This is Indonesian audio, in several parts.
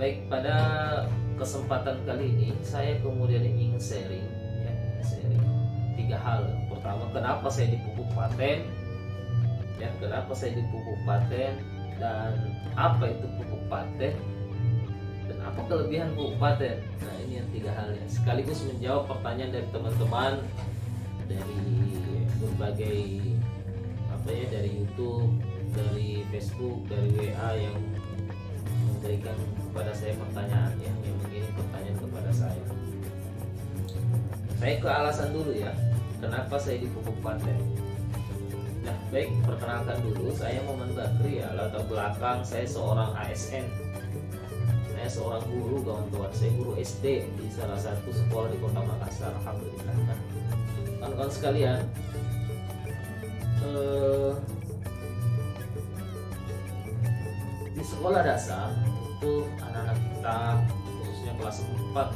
Baik, pada kesempatan kali ini saya kemudian ingin sharing, ya, sharing tiga hal. Pertama, kenapa saya dipupuk paten, ya, kenapa saya dipupuk paten, dan apa itu pupuk paten, dan apa kelebihan pupuk paten. Nah, ini yang tiga hal ya. Sekaligus menjawab pertanyaan dari teman-teman dari berbagai dari YouTube, dari Facebook, dari WA yang memberikan kepada saya pertanyaan, yang mengirim pertanyaan kepada saya. Saya ke alasan dulu ya, kenapa saya dipupuk paten. Nah, baik, perkenalkan dulu, saya Muhammad Bakri ya. Latar belakang saya seorang ASN. Saya seorang guru, kawan-kawan. Saya guru SD di salah satu sekolah di Kota Makassar. Alhamdulillah. Nah, kawan-kawan sekalian, di sekolah dasar itu anak-anak kita khususnya kelas 4,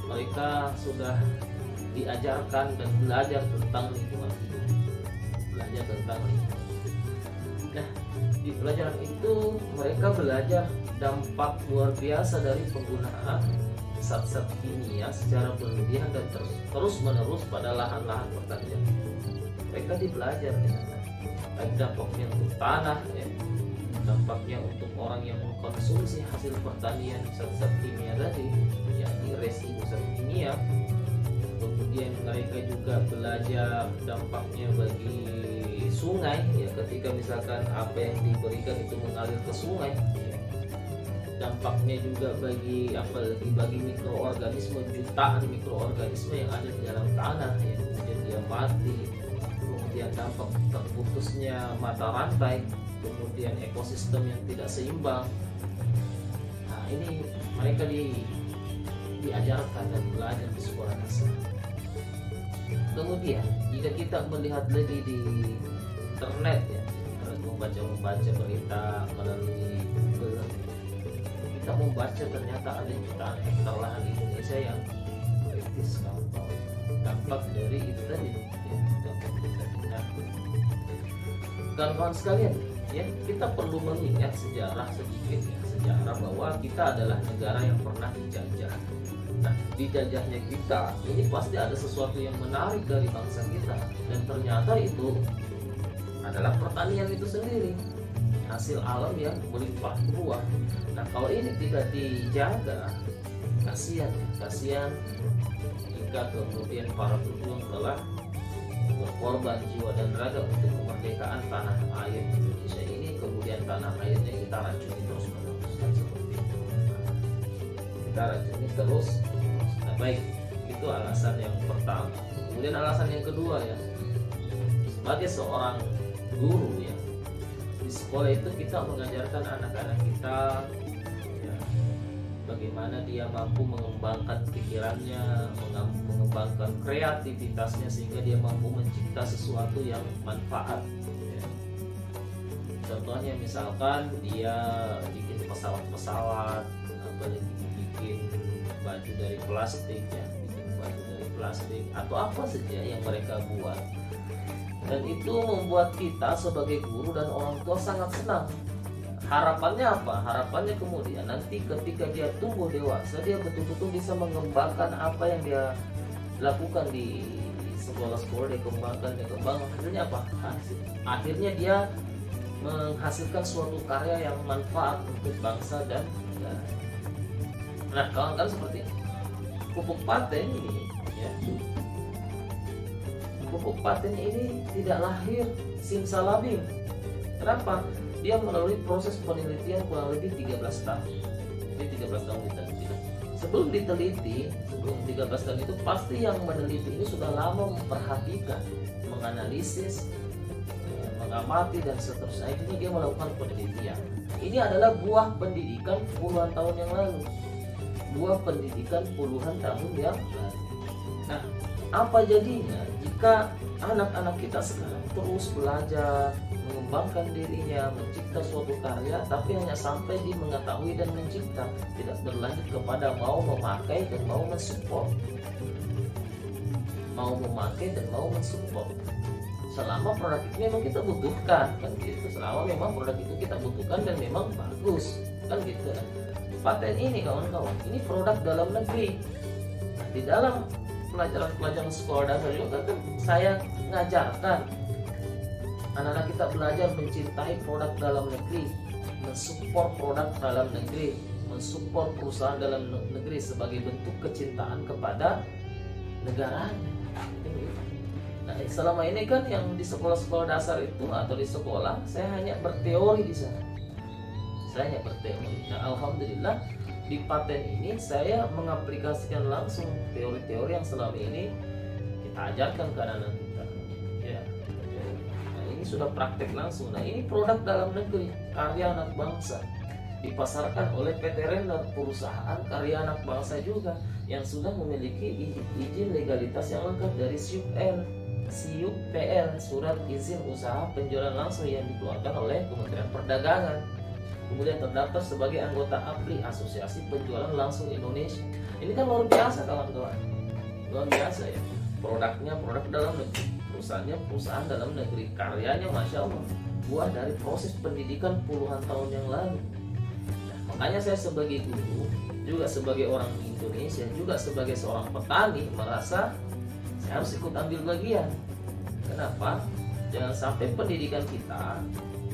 mereka sudah diajarkan dan belajar tentang lingkungan hidup, belajar tentang lingkungan. Nah, di pelajaran itu mereka belajar dampak luar biasa dari penggunaan zat-zat kimia secara berlebihan dan terus menerus pada lahan-lahan pertanian. Mereka dibelajar baik dampaknya untuk tanah, ya, dampaknya untuk orang yang mengkonsumsi hasil pertanian zat-zat kimia tadi, yakni residu zat kimia. Kemudian mereka juga belajar dampaknya bagi sungai, ya, ketika misalkan apa yang diberikan itu mengalir ke sungai, ya. Dampaknya juga bagi mikroorganisme, jutaan mikroorganisme yang ada di dalam tanah, ya, kemudian dia mati. Kemudian dampak terputusnya mata rantai, kemudian ekosistem yang tidak seimbang. Nah, ini mereka diajarkan dan belajar di sekolah dasar. Kemudian jika kita melihat lagi di internet, ya, membaca berita melalui Google, kita membaca ternyata ada jutaan hektar lahan di Indonesia yang kritis, kawan-kawan. Dampak dari itu tadi, ya, dampak itu tadi. Nah, kawan-kawan sekalian, ya, kita perlu mengingat sejarah sedikit, ya, sejarah bahwa kita adalah negara yang pernah dijajah. Nah, dijajahnya kita ini pasti ada sesuatu yang menarik dari bangsa kita, dan ternyata itu adalah pertanian itu sendiri, hasil alam yang melimpah ruah. Nah, kalau ini tidak dijaga, kasihan jika kemudian para pejuang telah berkorban jiwa dan raga untuk kemerdekaan tanah air Indonesia ini, kemudian tanah airnya kita racuni terus menerus, kan seperti itu. Kita racuni terus. Nah, baik, itu alasan yang pertama. Kemudian alasan yang kedua, ya, sebagai seorang guru, ya, di sekolah itu kita mengajarkan anak-anak kita, ya, bagaimana dia mampu mengembangkan pikirannya, mengembangkan kreativitasnya sehingga dia mampu mencipta sesuatu yang manfaat, ya. Contohnya misalkan dia bikin pesawat-pesawat, apalagi bikin baju dari plastik, ya, bikin baju dari plastik atau apa saja yang mereka buat. Dan itu membuat kita sebagai guru dan orang tua sangat senang. Harapannya apa? Harapannya kemudian nanti ketika dia tumbuh dewasa, dia betul-betul bisa mengembangkan apa yang dia lakukan di sekolah-sekolah. Dia kembangkan, hasilnya apa? Akhirnya dia menghasilkan suatu karya yang manfaat untuk bangsa dan negara. Nah, kawan-kawan, seperti pupuk paten ini, ya, pupuk paten ini tidak lahir simsalabim. Kenapa? Dia melalui proses penelitian kurang lebih 13 tahun. Jadi 13 tahun diteliti. Sebelum 13 tahun itu pasti yang meneliti ini sudah lama memperhatikan, menganalisis, mengamati dan seterusnya. Akhirnya dia melakukan penelitian. Ini adalah buah pendidikan puluhan tahun yang lalu. Buah pendidikan puluhan tahun yang lalu. Nah, apa jadinya jika anak-anak kita sekarang terus belajar, mengembangkan dirinya, mencipta suatu karya, tapi hanya sampai di mengetahui dan mencipta, tidak berlanjut kepada mau memakai dan mau mensupport, selama produk itu memang kita butuhkan, kan gitu. Selama memang produk itu kita butuhkan dan memang bagus, kan gitu. Nah, paten ini kawan-kawan, ini produk dalam negeri. Nah, di dalam pelajaran sekolah dasar juga kan saya ngajarkan anak-anak kita belajar mencintai produk dalam negeri, mensupport produk dalam negeri, mensupport perusahaan dalam negeri sebagai bentuk kecintaan kepada negaranya. Nah, selama ini kan yang di sekolah-sekolah dasar itu atau di sekolah, saya hanya berteori di sana. Saya hanya berteori. Nah, alhamdulillah di paten ini saya mengaplikasikan langsung teori-teori yang selama ini kita ajarkan ke anak-anak kita. Ya. Nah, ini sudah praktek langsung. Nah, ini produk dalam negeri, karya anak bangsa. Dipasarkan oleh PT Render, perusahaan karya anak bangsa juga yang sudah memiliki izin legalitas yang lengkap dari SIUPL, Surat Izin Usaha Penjualan Langsung yang dikeluarkan oleh Kementerian Perdagangan. Kemudian terdaftar sebagai anggota APRI, Asosiasi Penjualan Langsung Indonesia. Ini kan luar biasa kawan-kawan, luar biasa ya. Produknya produk dalam negeri, perusahaannya perusahaan dalam negeri, karyanya masya Allah buah dari proses pendidikan puluhan tahun yang lalu. Nah, makanya saya sebagai guru, juga sebagai orang Indonesia, juga sebagai seorang petani merasa saya harus ikut ambil bagian. Kenapa? Jangan sampai pendidikan kita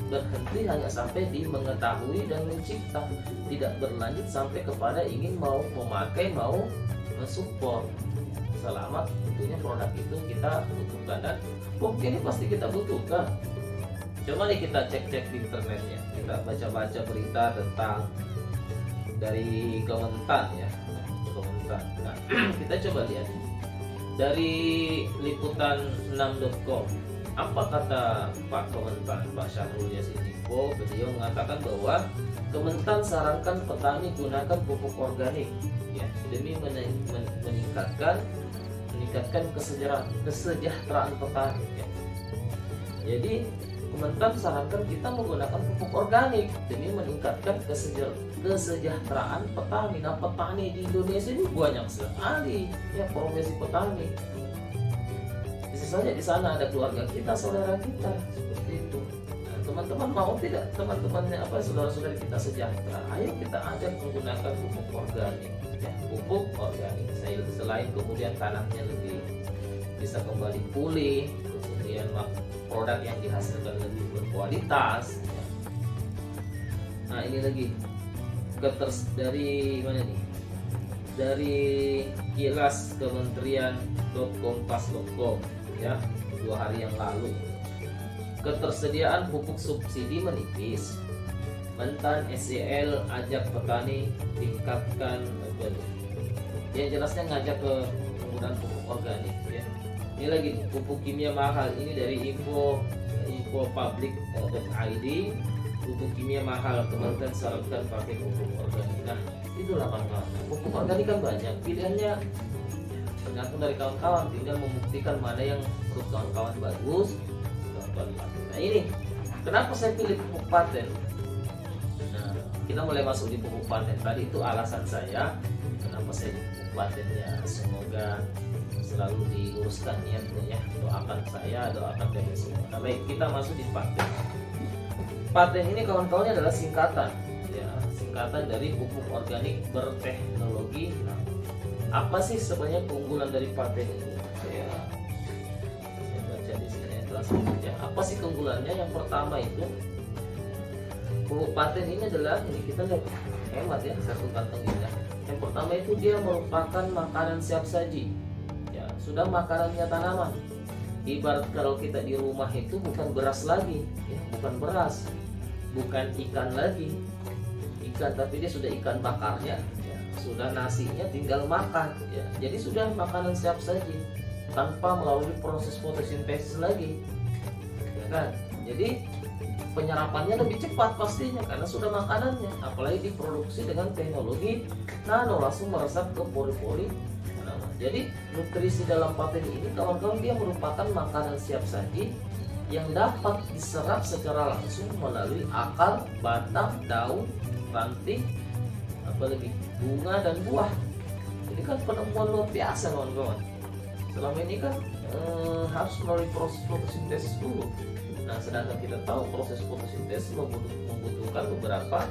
berhenti hanya sampai di mengetahui dan mencipta, tidak berlanjut sampai kepada ingin mau memakai, mau mensupport. Selama tentunya produk itu kita butuhkan, dan bukti ini pasti kita butuhkan. Coba nih kita cek-cek di internetnya, kita baca-baca berita tentang dari Kementan ya, Kementan. Nah, kita coba lihat dari liputan6.com. Apa kata Pak Kementan, Pak Syahrul Yassin Limpo? Beliau mengatakan bahwa Kementan sarankan petani gunakan pupuk organik ya, demi meningkatkan kesejahteraan petani ya. Jadi Kementan sarankan kita menggunakan pupuk organik demi meningkatkan kesejahteraan petani. Nah, petani di Indonesia ini banyak sekali ya, profesi petani. Bisa saja di sana ada keluarga kita, saudara kita, seperti itu. Nah, teman-teman mau tidak teman-temannya saudara-saudari kita sejahtera? Ayo kita ajak menggunakan pupuk organik ya, pupuk organik. Selain kemudian tanahnya lebih bisa kembali pulih, kemudian produk yang dihasilkan lebih berkualitas ya. Nah, ini lagi dari mana nih? Dari kilas kementerian.kompas.com ya, 2 hari yang lalu. Ketersediaan pupuk subsidi menipis, Mentan SEL ajak petani tingkatkan ya, jelasnya ngajak ke penggunaan pupuk organik ya. Ini lagi nih, pupuk kimia mahal, ini dari info public.id. Pupuk kimia mahal, Kementerian sarankan pakai pupuk organik. Nah, itulah kawan-kawan, pupuk organik kan banyak pilihannya, tergantung dari kawan-kawan, tinggal membuktikan mana yang menurut kawan-kawan bagus, kawan-kawan pakai. Nah, ini kenapa saya pilih pupuk paten. Nah, kita mulai masuk di pupuk paten. Tadi itu alasan saya kenapa saya di pupuk paten ya. Semoga selalu diluruskan niatnya ya. Doakan saya, doakan dari semua. Nah, baik, kita masuk di paten. Paten ini kawan-kawannya adalah singkatan ya, singkatan dari pupuk organik berteknologi. Nah, apa sih sebenarnya keunggulan dari paten ini? Saya baca di sini langsung saja. Apa sih keunggulannya? Yang pertama itu pupuk paten ini adalah, ini kita lihat hemat ya, satu kantong ini. Yang pertama itu dia merupakan makanan siap saji ya, sudah makanannya tanaman. Ibarat kalau kita di rumah itu bukan beras lagi ya, bukan beras, bukan ikan lagi ikan, tapi dia sudah ikan bakarnya ya, sudah nasinya tinggal makan ya. Jadi sudah makanan siap saji tanpa melalui proses fotosintesis lagi ya kan. Jadi penyerapannya lebih cepat pastinya karena sudah makanannya, apalagi diproduksi dengan teknologi nano, langsung meresap ke pori-pori. Jadi nutrisi dalam paten ini kawan-kawan, dia merupakan makanan siap saji yang dapat diserap secara langsung melalui akar, batang, daun, ranting, apalagi bunga dan buah. Ini kan penemuan luar biasa kawan-kawan. Selama ini kan harus melalui proses fotosintesis dulu. Nah, sedangkan kita tahu proses fotosintesis membutuhkan beberapa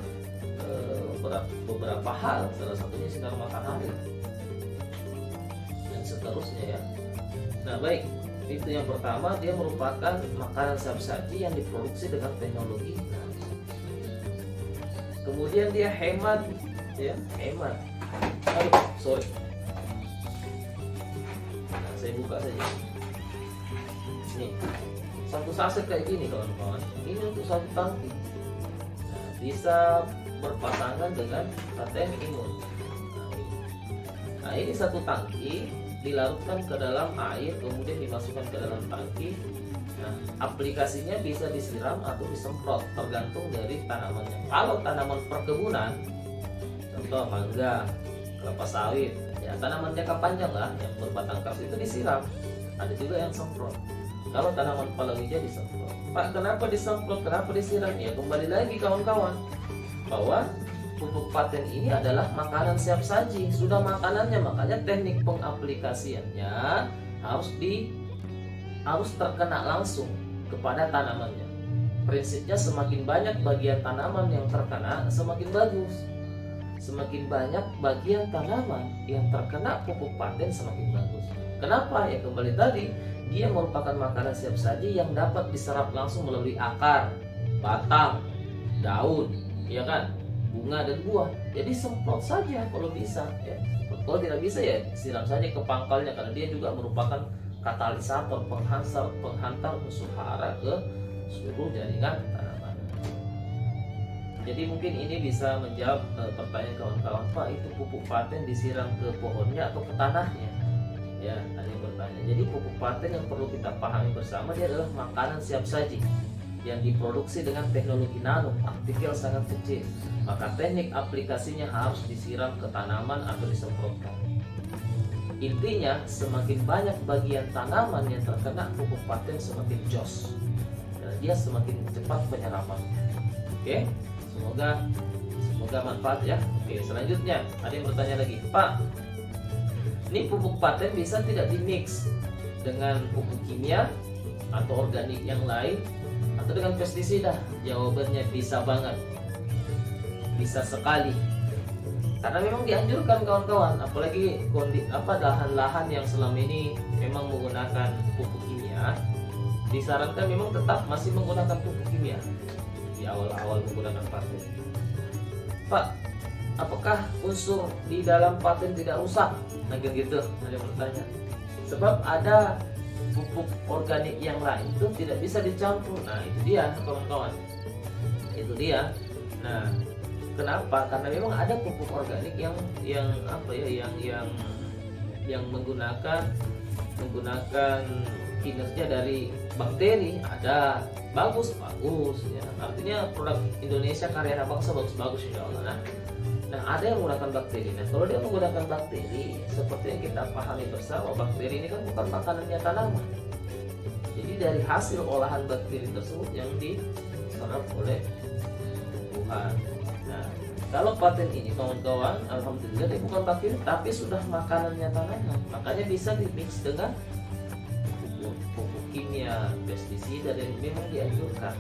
beberapa hal, salah satunya sinar matahari dan seterusnya ya. Nah baik, itu yang pertama, dia merupakan makanan siap saji yang diproduksi dengan teknologi. Kemudian dia hemat, ya hemat. Aduh, sorry. Nah, saya buka saja. Nih, satu saset kayak gini kawan-kawan. Ini untuk satu tangki. Nah, bisa berpasangan dengan KTM Imun. Nah, ini satu tangki dilarutkan ke dalam air, kemudian dimasukkan ke dalam tangki. Nah, aplikasinya bisa disiram atau disemprot tergantung dari tanamannya. Kalau tanaman perkebunan, contoh mangga, kelapa sawit, ya tanaman jangka panjang lah yang berbatang keras itu disiram. Ada juga yang semprot. Kalau tanaman palawija disemprot. Pak, kenapa disemprot? Kenapa disiram? Ya kembali lagi kawan-kawan, bahwa pupuk paten ini adalah makanan siap saji, sudah makanannya, makanya teknik pengaplikasiannya harus terkena langsung kepada tanamannya. Prinsipnya semakin banyak bagian tanaman yang terkena, semakin bagus. Semakin banyak bagian tanaman yang terkena pupuk paten, semakin bagus. Kenapa? Ya kembali tadi, dia merupakan makanan siap saji yang dapat diserap langsung melalui akar, batang, daun, ya kan, bunga dan buah. Jadi semprot saja kalau bisa, ya. Kalau tidak bisa ya siram saja ke pangkalnya, karena dia juga merupakan katalisator, penghantar unsur hara ke seluruh jaringan tanaman. Jadi mungkin ini bisa menjawab pertanyaan kawan-kawan, Pak, itu pupuk paten disiram ke pohonnya atau ke tanahnya? Ya, ada yang bertanya. Jadi pupuk paten yang perlu kita pahami bersama, dia adalah makanan siap saji yang diproduksi dengan teknologi nano, partikel sangat kecil. Maka teknik aplikasinya harus disiram ke tanaman atau disemprotkan. Intinya, semakin banyak bagian tanaman yang terkena pupuk paten, semakin jos, dan dia semakin cepat penyerapan. Oke, semoga manfaat ya. Oke, selanjutnya ada yang bertanya lagi, Pak, ini pupuk paten bisa tidak dimix dengan pupuk kimia atau organik yang lain atau dengan pestisida? Jawabannya bisa banget, bisa sekali. Karena memang dianjurkan kawan-kawan, apalagi lahan-lahan yang selama ini memang menggunakan pupuk kimia, disarankan memang tetap masih menggunakan pupuk kimia di awal-awal menggunakan paten. Pak, apakah unsur di dalam paten tidak rusak? Nah gitu, ada yang bertanya. Sebab ada pupuk organik yang lain itu tidak bisa dicampur. Nah itu dia kawan-kawan, itu dia. Nah, kenapa? Karena memang ada pupuk organik yang menggunakan kinerja dari bakteri. Ada bagus ya. Artinya produk Indonesia karya anak bangsa bagus insya Allah. Nah ada yang menggunakan bakteri. Nah kalau dia menggunakan bakteri, seperti yang kita pahami bersama, bakteri ini kan bukan makanannya tanaman. Jadi dari hasil olahan bakteri tersebut yang diserap oleh tumbuhan. Nah, kalau paten ini kawan-kawan, alhamdulillah dia bukan bakteri tapi sudah makanannya tanaman. Makanya bisa dimix dengan pupuk kimia, pestisida, dan memang dianjurkan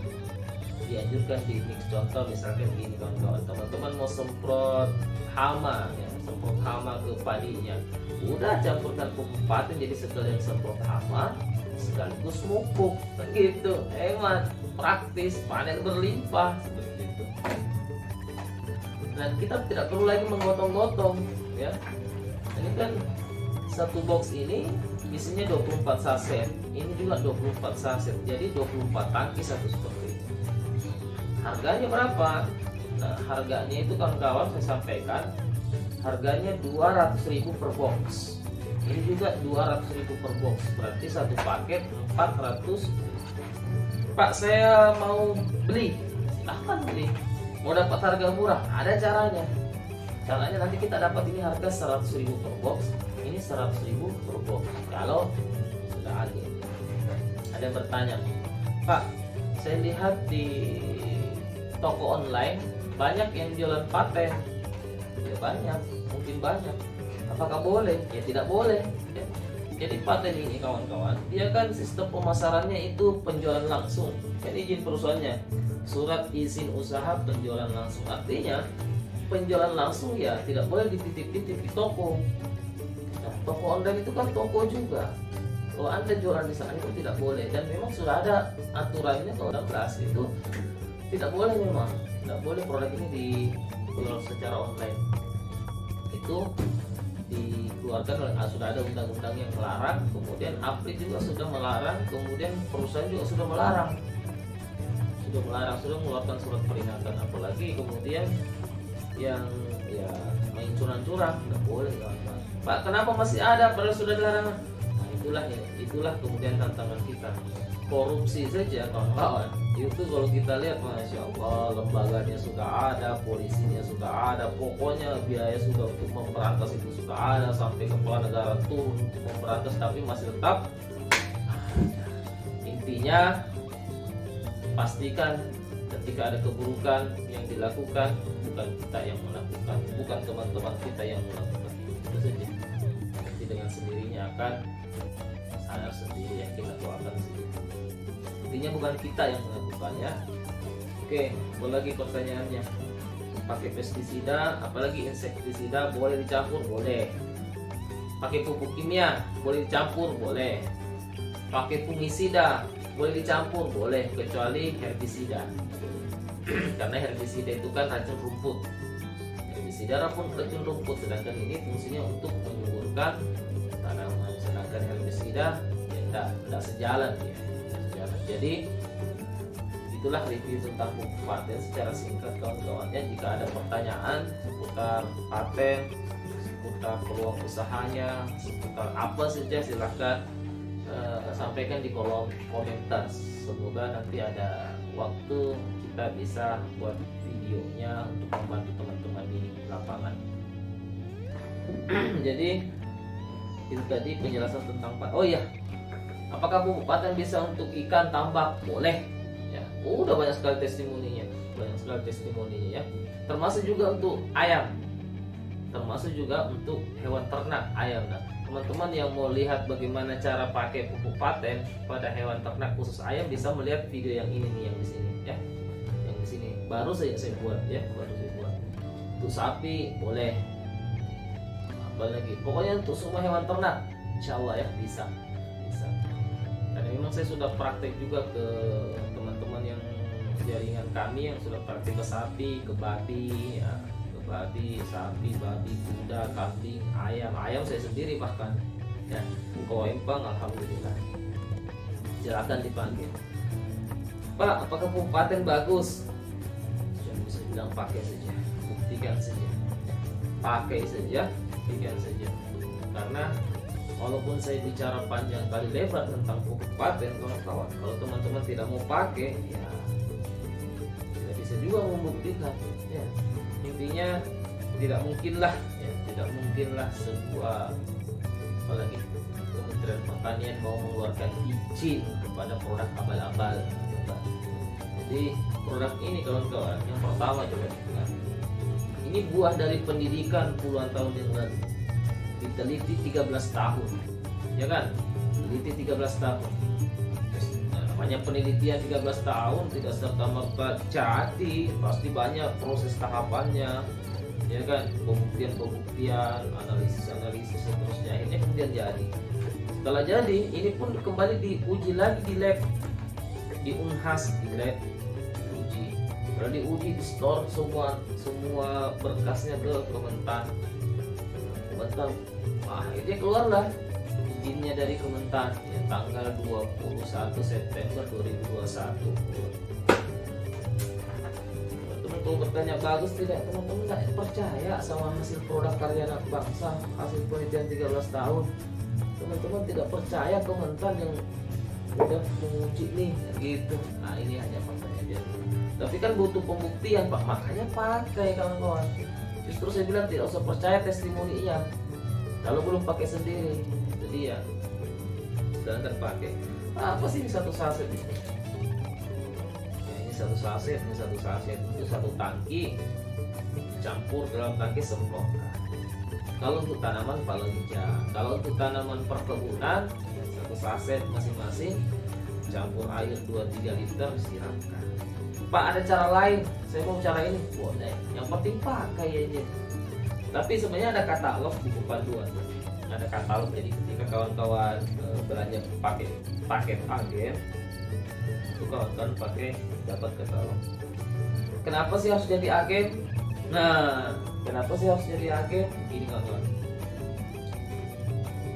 di mix. Contoh misalkan gini kawan-kawan, teman-teman mau semprot hama ya, semprot hama ke padinya, udah campurkan pupuk paten, jadi sekalian semprot hama sekaligus pupuk, begitu, hemat, praktis, panen berlimpah seperti itu. Dan kita tidak perlu lagi menggotong-gotong ya. Ini kan satu box ini isinya 24 saset, ini juga 24 saset, jadi 24 tangki satu seperti itu. Harganya berapa? Nah, harganya itu kawan-kawan saya sampaikan, harganya 200.000 per box. Ini juga 200.000 per box, berarti satu paket 400. Pak, saya mau beli, silahkan beli. Mau dapat harga murah, ada caranya. Caranya nanti kita dapat ini harga 100.000 per box, ini 100.000 per box. Kalau sudah ada. Ada yang bertanya, Pak, saya lihat di toko online banyak yang jualan paten. Ya banyak, mungkin banyak. Apakah boleh? Ya tidak boleh ya. Jadi paten ini kawan-kawan, dia kan sistem pemasarannya itu penjualan langsung. Kan izin perusahaannya, surat izin usaha penjualan langsung. Artinya penjualan langsung ya tidak boleh dititip-titip di toko. Nah, toko online itu kan toko juga. Kalau Anda jualan di sana itu tidak boleh, dan memang sudah ada aturannya kalau 16 itu tidak boleh, memang tidak boleh produk ini dijual secara online. Itu dikeluarkan oleh sudah ada undang-undang yang melarang, kemudian APRI juga sudah melarang, kemudian perusahaan juga sudah melarang, sudah mengeluarkan surat peringatan. Apalagi kemudian yang ya main curang-curang nggak boleh, kawan-kawan. Pak, kenapa masih ada padahal sudah dilarang? Nah, itulah kemudian tantangan kita. Korupsi saja, kawan-kawan, itu kalau kita lihat, masya Allah, lembaganya sudah ada, polisinya sudah ada, pokoknya biaya sudah untuk memberantas itu sudah ada, sampai kepala negara turun untuk memberantas, tapi masih tetap. Intinya pastikan ketika ada keburukan yang dilakukan, bukan kita yang melakukan, bukan teman-teman kita yang melakukan, itu saja. Nanti dengan sendirinya akan sadar sendiri, yang kita doakan sendiri. Intinya bukan kita yang melakukannya. Oke, boleh lagi pertanyaannya. Pakai pestisida, apalagi insektisida, boleh dicampur? Boleh. Pakai pupuk kimia, boleh dicampur? Boleh. Pakai fungisida, boleh dicampur? Boleh, kecuali herbisida. Karena herbisida itu kan racun rumput. Herbisida pun racun rumput, sedangkan ini fungsinya untuk menyuburkan tanaman. Sedangkan herbisida ya tidak sejalan ya. Jadi itulah review tentang pupuk paten secara singkat, kawan-kawannya. Jika ada pertanyaan seputar paten, seputar peluang usahanya, seputar apa saja, silahkan sampaikan di kolom komentar. Semoga nanti ada waktu kita bisa buat videonya untuk membantu teman-teman di lapangan. Jadi itu tadi penjelasan tentang paten. Oh iya, apakah pupuk paten bisa untuk ikan tambak? Boleh. Ya, udah banyak sekali testimoninya, ya. Termasuk juga untuk ayam, termasuk juga untuk hewan ternak ayam. Nah, teman-teman yang mau lihat bagaimana cara pakai pupuk paten pada hewan ternak khusus ayam bisa melihat video yang ini nih, yang di sini ya, yang di sini baru saya buat ya, Untuk sapi boleh, apalagi pokoknya untuk semua hewan ternak, insya Allah ya bisa. Karena memang saya sudah praktek juga ke teman-teman yang jaringan kami yang sudah praktek ke sapi, ke babi, ya, ke babi, sapi, babi, kuda, kambing, ayam saya sendiri bahkan. Ya, kau empang, alhamdulillah. Silakan dipanggil. Pak, apakah pupuk paten bagus? Saya bisa bilang pakai saja, buktikan saja, pakai saja, buktikan saja. Karena walaupun saya bicara panjang kali lebar tentang pupuk paten, kawan-kawan, kalau teman-teman tidak mau pakai, ya tidak bisa juga membuktikan. Ya, intinya tidak mungkinlah sebuah, apalagi Kementerian Pertanian mau mengeluarkan izin kepada produk abal-abal. Jadi produk ini, kawan-kawan, yang pertama coba lihat, ini buah dari pendidikan puluhan tahun yang lalu. Diteliti 13 tahun, ya kan? Teliti 13 tahun. Nah, namanya penelitian 13 tahun tidak serta-merta jadi, pasti banyak proses tahapannya, ya kan? Pembuktian, analisis seterusnya, akhirnya kemudian jadi. Setelah jadi, ini pun kembali diuji lagi di lab, di Unhas, di lab diuji. Lalu diuji, di store semua berkasnya ke Kementan. Akhirnya keluarlah izinnya dari Kementan ya, tanggal 21 September 2021. Teman-teman kalau bertanya bagus tidak, teman-teman nggak percaya sama hasil produk karya anak bangsa, hasil penelitian 13 tahun. Teman-teman tidak percaya Kementan yang udah menguji nih gitu. Nah, ini hanya pertanyaan. Tapi kan butuh pembuktian, Pak, makanya pakai, kawan-kawan. Justru saya bilang tidak usah percaya testimoninya kalau belum pakai sendiri. Jadi ya silahkan pakai. Apa sih ini satu saset ini? Ya, ini satu saset untuk satu tangki, campur dalam tangki semprotkan. Kalau untuk tanaman palawija, kalau untuk tanaman perkebunan, satu saset masing-masing, campur air 2-3 liter, siramkan. Pak ada cara lain, saya mau cara ini, boleh. Yang penting pakai aja. Tapi sebenarnya ada katalog buku panduan, ada katalog. Jadi ketika kawan-kawan belanja pakai paket agen, itu kawan-kawan dapat katalog. Kenapa sih harus jadi agen? Nah, kenapa sih harus jadi agen? Ini kawan-kawan.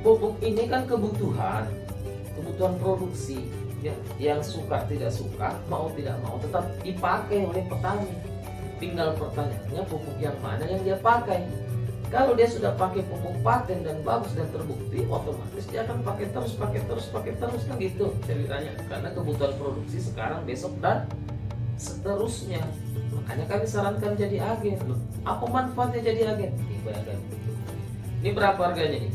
Pupuk ini kan kebutuhan produksi. Ya, yang suka tidak suka, mau tidak mau tetap dipakai oleh petani. Tinggal pertanyaannya pupuk yang mana yang dia pakai. Kalau dia sudah pakai pupuk paten dan bagus dan terbukti, otomatis dia akan pakai terus kan gitu ceritanya. Karena kebutuhan produksi sekarang, besok dan seterusnya. Makanya kami sarankan jadi agen. Loh, apa manfaatnya jadi agen? Nih, bayangkan. Ini berapa harganya nih?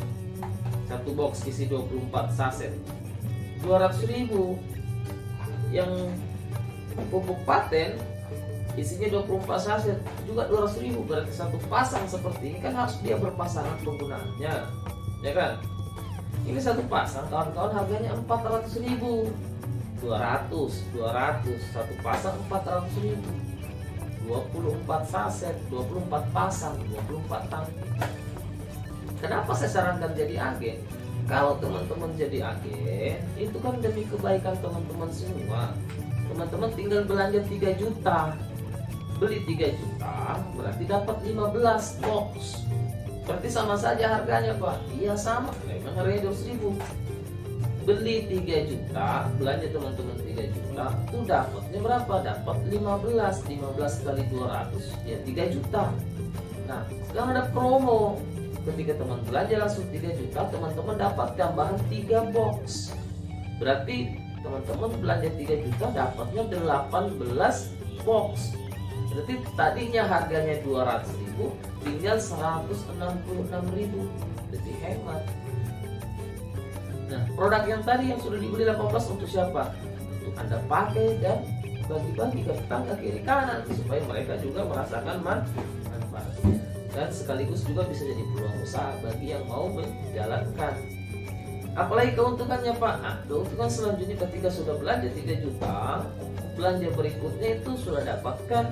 Satu box isi 24 saset. 200.000. Yang pupuk paten isinya 24 saset juga 200.000. Berarti satu pasang seperti ini kan harus dia berpasangan penggunaannya, ya kan? Ini satu pasang kawan-kawan harganya 400.000. 200 satu pasang 400.000. 24 saset, 24 pasang, 24 tangki. Kenapa saya sarankan jadi agen? Kalau teman-teman jadi agen, itu kan demi kebaikan teman-teman semua. Teman-teman tinggal belanja 3 juta. Beli 3 juta, berarti dapat 15 box. Berarti sama saja harganya, Pak. Iya sama, memang harganya 200.000. Beli 3 juta, belanja teman-teman 3 juta, itu dapatnya berapa? Dapat 15 kali 200, ya 3 juta. Nah, sekarang ada promo. Ketika teman belanja langsung 3 juta, teman-teman dapat tambahan 3 box. Berarti teman-teman belanja 3 juta dapatnya 18 box. Berarti tadinya harganya 200.000, tinggal 166.000. Jadi hemat. Nah, produk yang tadi yang sudah dibeli 18 untuk siapa? Untuk Anda pakai dan bagi-bagi ke tetangga kiri kanan supaya mereka juga merasakan manfaatnya. Dan sekaligus juga bisa jadi peluang usaha bagi yang mau menjalankan. Apalagi keuntungannya, Pak? Nah, keuntungan selanjutnya ketika sudah belanja 3 juta, belanja berikutnya itu sudah dapatkan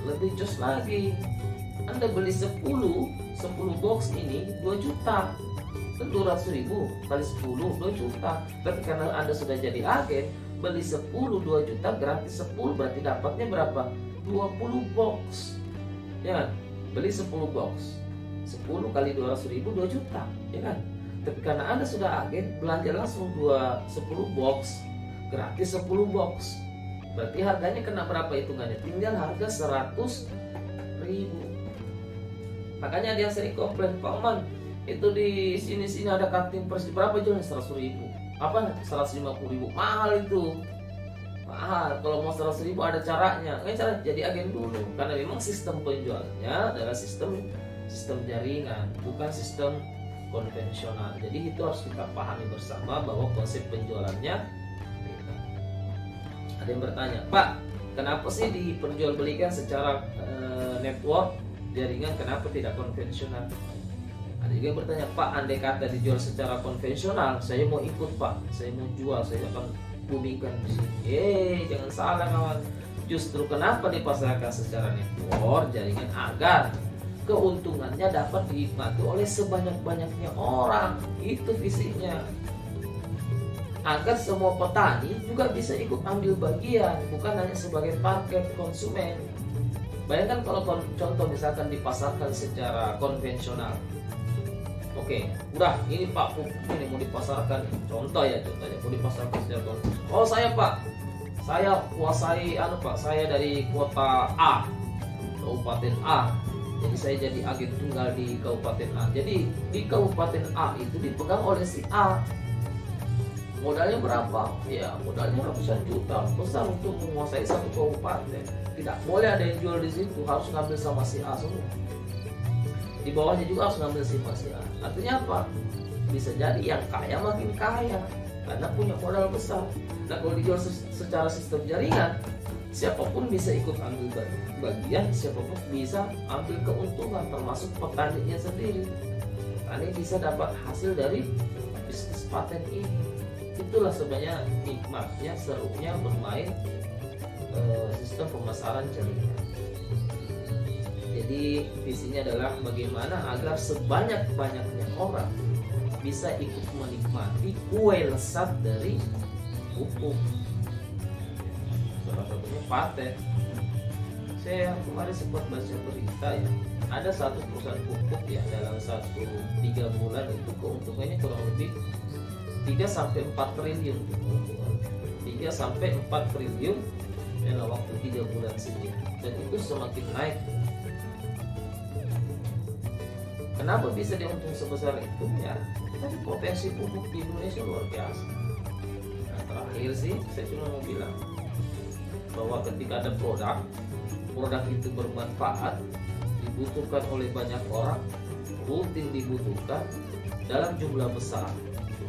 lebih jos lagi. Anda beli 10 box ini 2 juta. Kan 200.000 kali 10 2 juta. Tapi karena Anda sudah jadi agen, beli 10 2 juta gratis 10, berarti dapatnya berapa? 20 box. Ya kan? Beli 10 box, 10 kali 200.000 2 juta, ya kan? Tapi karena Anda sudah agen, belanja langsung 10 box, gratis 10 box. Berarti harganya kena berapa hitungannya? Tinggal harga 100.000. Makanya dia sering komplain, Pak Man, itu di sini ada cutting price berapa jualnya? 100.000. Apa? 150.000. Mahal itu. Mahal. Kalau mau 100.000 ada caranya. Cara jadi agen dulu. Karena memang sistem penjualnya adalah sistem jaringan, bukan sistem konvensional. Jadi itu harus kita pahami bersama bahwa konsep penjualannya beda. Ada yang bertanya, Pak, kenapa sih diperjualbelikan secara network jaringan, kenapa tidak konvensional? Ada juga yang bertanya, Pak, andai kata dijual secara konvensional, saya mau ikut, Pak, saya mau jual, saya akan boomingkan di sini. Jangan salah kawan. Justru kenapa dipasarkan secara network jaringan, agar keuntungannya dapat dinikmati oleh sebanyak-banyaknya orang. Itu visinya. Agar semua petani juga bisa ikut ambil bagian, bukan hanya sebagai target konsumen. Bayangkan kalau contoh misalkan dipasarkan secara konvensional. Oke, udah ini Pak, ini mau dipasarkan, contohnya mau dipasarkan secara konvensional. Oh saya Pak, saya kuasai Pak, saya dari kota A, kabupaten A. Jadi saya jadi agen tunggal di kabupaten A. Jadi di kabupaten A itu dipegang oleh si A. Modalnya berapa? Ya modalnya ratusan juta, besar untuk menguasai satu kabupaten. Tidak boleh ada yang jual di situ, harus ngambil sama si A semua. Di bawahnya juga harus ngambil sama si A. Artinya apa? Bisa jadi yang kaya makin kaya karena punya modal besar. Nah kalau dijual secara sistem jaringan, siapapun bisa ikut ambil bagian, siapapun bisa ambil keuntungan, termasuk petaninya sendiri. Petani bisa dapat hasil dari bisnis paten ini. Itulah sebenarnya nikmatnya, serunya bermain sistem pemasaran jaringan. Jadi visinya adalah bagaimana agar sebanyak-banyaknya orang bisa ikut menikmati kue lesat dari pupuk. Salah satunya paten. Saya kemarin sempat baca berita ya, ada satu perusahaan pupuk ya dalam 3 bulan itu keuntungannya kurang lebih 3-4 triliun keuntungan. 3-4 triliun dalam waktu 3 bulan saja, dan itu semakin naik. Kenapa bisa diuntung sebesar itu ya? Tapi potensi pupuk di Indonesia luar biasa. Nah, terakhir sih saya cuma mau bilang bahwa ketika ada produk itu bermanfaat, dibutuhkan oleh banyak orang, rutin dibutuhkan dalam jumlah besar,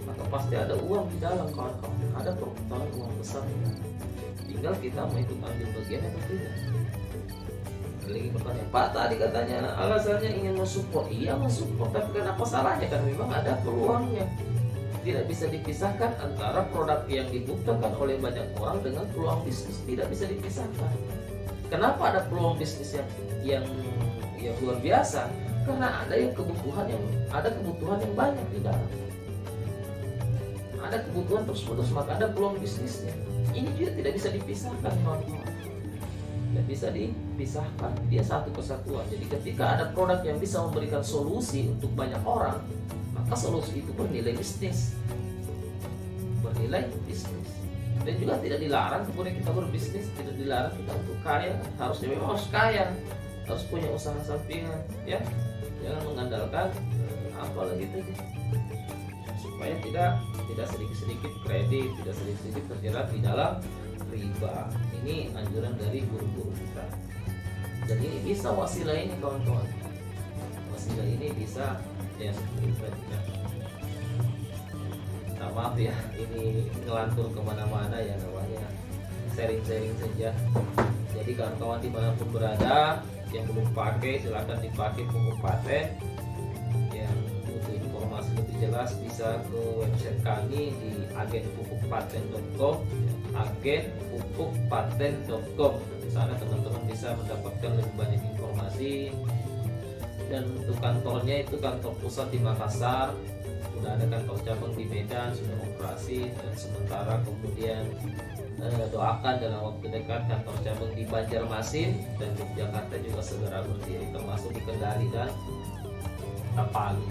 maka pasti ada uang di dalam, kawan-kawan. Ada perputaran uang besar. Tinggal kita mau ikut ambil bagian atau tidak. Lagi bertanya, Pak tadi katanya alasannya ingin mensupport. Iya mensupport, tapi kenapa salahnya? Kan memang ada peluangnya. Tidak bisa dipisahkan antara produk yang dibutuhkan oleh banyak orang dengan peluang bisnis. Tidak bisa dipisahkan. Kenapa ada peluang bisnis yang luar biasa? Karena ada kebutuhan yang banyak di dalam. Ada kebutuhan terus-menerus, maka ada peluang bisnisnya. Ini juga tidak bisa dipisahkan, teman-teman. Tidak bisa dipisahkan, dia satu kesatuan. Jadi ketika ada produk yang bisa memberikan solusi untuk banyak orang, maka solusi itu bernilai bisnis. Dan juga tidak dilarang kemudian kita berbisnis, tidak dilarang kita untuk kaya. Harusnya memang harus kaya, harus punya usaha sampingan, ya. Jangan mengandalkan apalagi tadi, supaya tidak sedikit-sedikit kredit, tidak sedikit-sedikit terjerat di dalam riba. Ini anjuran dari guru-guru kita. Dan ini bisa wasilah ini, kawan-kawan. Wasilah ini bisa ya seperti tadi. Nah, maaf ya, ini ngelantur kemana-mana ya, namanya sharing-sharing saja. Jadi kawan-kawan dimanapun berada, yang belum pakai silahkan dipakai pupuk paten. Yang butuh informasi lebih jelas bisa ke website kami di agenpupukpaten.com, agenpupukpaten.com. Di sana teman-teman bisa mendapatkan lebih banyak informasi. Dan untuk kantornya itu kantor pusat di Makassar, sudah ada kantor cabang di Medan, sudah operasi, dan sementara kemudian doakan dalam waktu dekat kantor cabang di Banjarmasin dan Yogyakarta juga segera berdiri, termasuk di Kendari dan Tapali.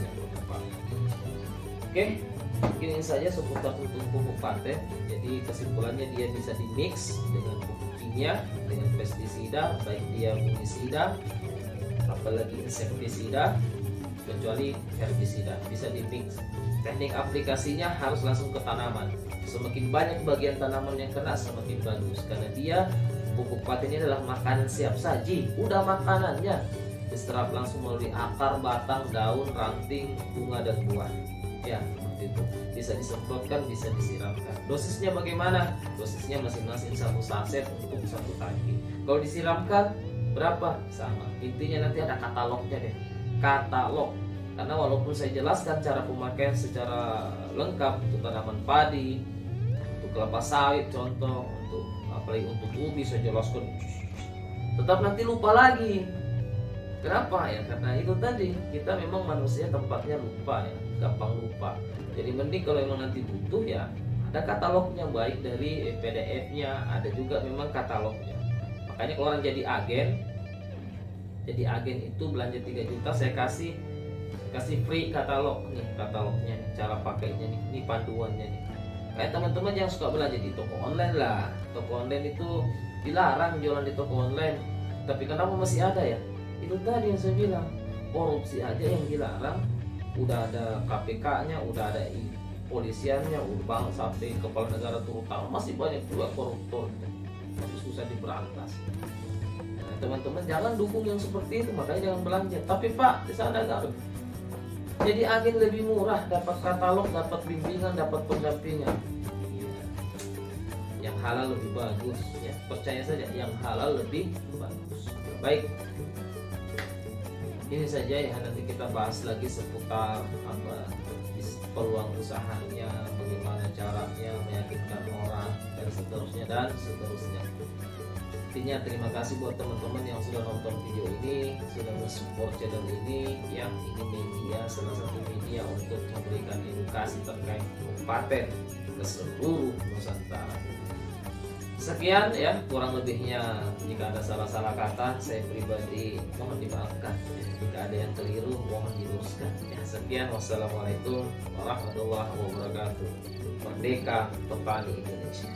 Oke, mungkin ini saja seputar untuk pupuk paten. Jadi kesimpulannya dia bisa dimix dengan pupuk kimia, dengan pestisida, baik dia fungisida, apalagi insektisida, kecuali herbisida, bisa dimix. Teknik aplikasinya harus langsung ke tanaman. Semakin banyak bagian tanaman yang kena semakin bagus, karena dia pupuk paten ini adalah makanan siap saji. Udah makanannya diserap langsung melalui akar, batang, daun, ranting, bunga dan buah. Ya, seperti itu. Bisa disemprotkan, bisa disiramkan. Dosisnya bagaimana? Dosisnya masing-masing 1 saset untuk 1 tangki. Kalau disiramkan berapa? Sama. Intinya nanti ada katalognya deh. Katalog. Karena walaupun saya jelaskan cara pemakaian secara lengkap untuk tanaman padi, untuk kelapa sawit contoh, untuk apalagi untuk ubi saya jelaskan, tetap nanti lupa lagi. Kenapa ya? Karena itu tadi, kita memang manusia tempatnya lupa ya, gampang lupa. Jadi mending kalau memang nanti butuh ya ada katalognya, baik dari PDF-nya, ada juga memang katalognya. Makanya kalau orang jadi agen itu belanja 3 juta saya kasih free katalog nih, katalognya nih, cara pakainya nih, ini panduannya nih. Kayak teman-teman yang suka belanja di toko online lah, toko online itu dilarang jualan di toko online, tapi kenapa masih ada ya? Itu tadi yang saya bilang, korupsi aja yang dilarang, udah ada KPK-nya, udah ada polisiannya, udah sampai kepala negara turun tangan, masih banyak juga koruptor, masih susah diberantas. Nah, teman-teman jangan dukung yang seperti itu, makanya jangan belanja. Tapi Pak, di sana enggak. Jadi agen lebih murah, dapat katalog, dapat bimbingan, dapat pendampingan. Yang halal lebih bagus, ya percaya saja, yang halal lebih bagus. Baik. Ini saja ya, nanti kita bahas lagi seputar apa peluang usahanya, bagaimana caranya meyakinkan orang dan seterusnya. Intinya terima kasih buat teman-teman yang sudah nonton video ini, sudah mensupport channel ini. Yang ini media, salah satu media untuk memberikan edukasi terkait kabupaten ke seluruh Nusantara. Sekian ya, kurang lebihnya jika ada salah-salah kata saya pribadi mohon dimaafkan. Jika ada yang keliru mohon diluruskan. Ya, sekian, wassalamualaikum warahmatullahi wabarakatuh. Merdeka Petani Indonesia.